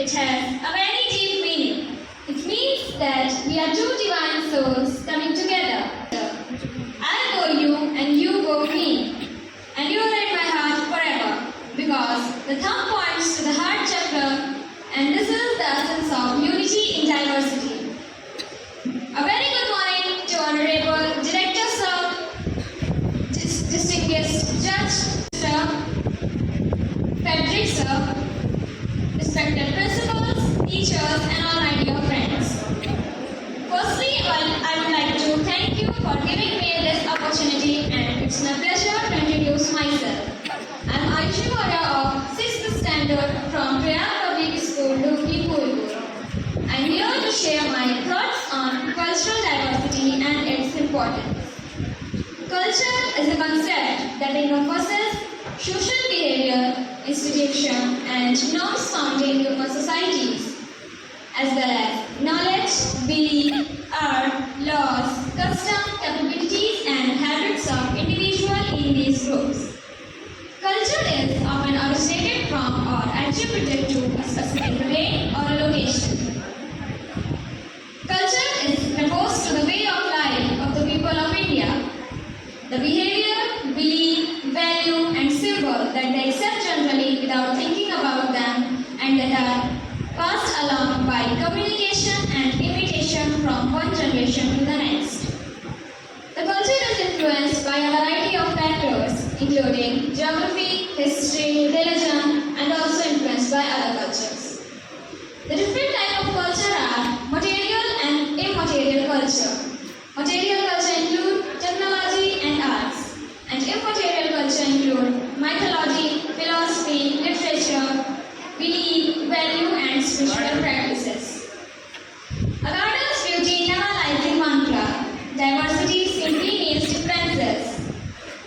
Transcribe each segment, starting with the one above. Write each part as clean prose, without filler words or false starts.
It has a very deep meaning. It means that we are two divine souls coming together. I go you and you go me. And you are in my heart forever. Because the thumb points to the heart chakra, and this is the essence of unity in diversity. A very good morning to Honorable Director Sir, Distinguished Judge Sir, Frederick Sir, respected principals, teachers, and all my dear friends. Firstly, I would like to thank you for giving me this opportunity, and it's my pleasure to introduce myself. I am Ayushi Moria of 6th Standard from Priyar Public School, Dukhi, Purpur. I am here to share my thoughts on cultural diversity and its importance. Culture is a concept that encompasses social behavior, institutions, and norms found in human societies, as well as knowledge, belief, art, laws, customs, capabilities, and habits of individuals in these groups. Culture is often originated from or attributed to a specific domain or a location. Culture refers to the way of life of the people of India, the behavior, belief, value, and symbol that they accept generally without thinking about them, and that are passed along by communication and imitation from one generation to the next. The culture is influenced by a variety of factors, including geography, history, religion, and also influenced by other cultures. The different types of culture are material and immaterial culture. Material culture include technology and arts, and immaterial culture include mythology, philosophy, literature, belief, value, and spiritual practices. A garden's beauty never lies in one flower. Diversity simply means differences.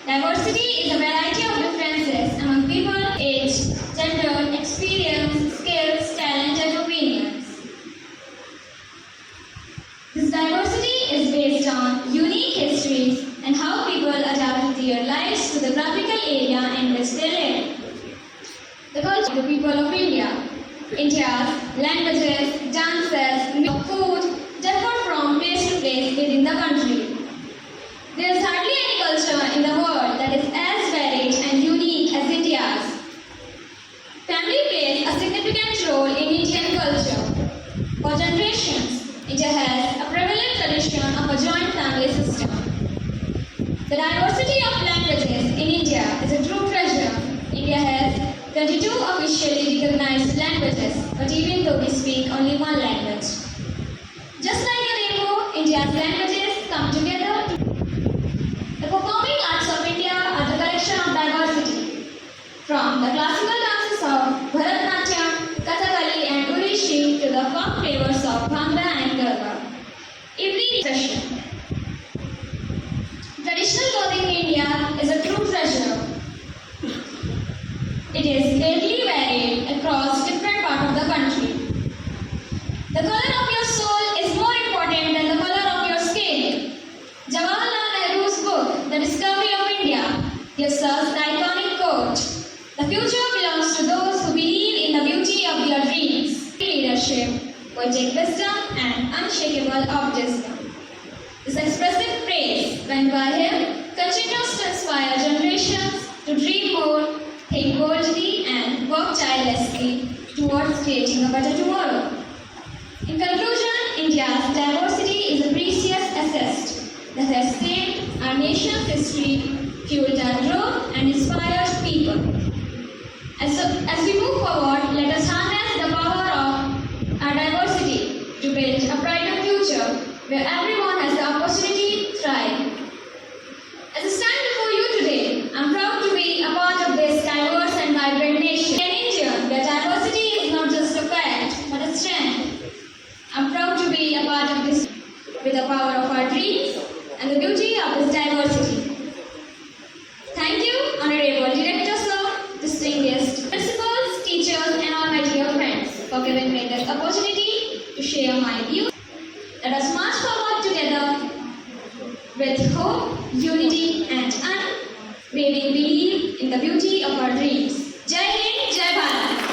Diversity is a variety of differences among people, age, gender, experience, skills, talent, and opinions. This diversity is based on unique histories and how people adapted their lives to the geographical area in which they live. The culture of the people of India. India's languages, dances, food differ from place to place within the country. There is hardly any culture in the world that is as varied and unique as India's. Family plays a significant role in Indian culture. For generations, India has a prevalent tradition of a joint family system. The diversity of languages in India is a true treasure. India has 22 officially recognized languages, but even though we speak only one language. Just like a rainbow, India's languages come together. The performing arts of India are the collection of diversity. From the classical dances of Bharatanatyam, Kathakali, and Odissi to the folk flavors of Bhangra and Garba. Every expression. Traditional clothing in India is a true treasure. It is greatly varied across different parts of the country. The color of your soul is more important than the color of your skin. Jawaharlal Nehru's book, The Discovery of India, gives us the iconic quote, "The future belongs to those who believe in the beauty of their dreams." Leadership, poetic wisdom, and unshakable optimism. This expressive praise, when by him, continues to inspire generations to dream more, think boldly, and work tirelessly towards creating a better tomorrow. In conclusion, India's diversity is a precious asset that has shaped our nation's history, fueled our growth, and inspired people. As we move forward, let us harness the power of our diversity to build a brighter future where everyone has the opportunity to thrive. As I stand before you today, I am proud to be a part of this diverse and vibrant nation. In India, where diversity is not just a fact, but a strength. I am proud to be a part of this with the power of our dreams and the beauty of this diversity. Thank you, Honorable Director Sir, distinguished principals, teachers, and all my dear friends for giving me this opportunity to share my views. Let us march forward together with hope, unity, and unwavering belief in the beauty of our dreams. Jai Hind, Jai Bharat.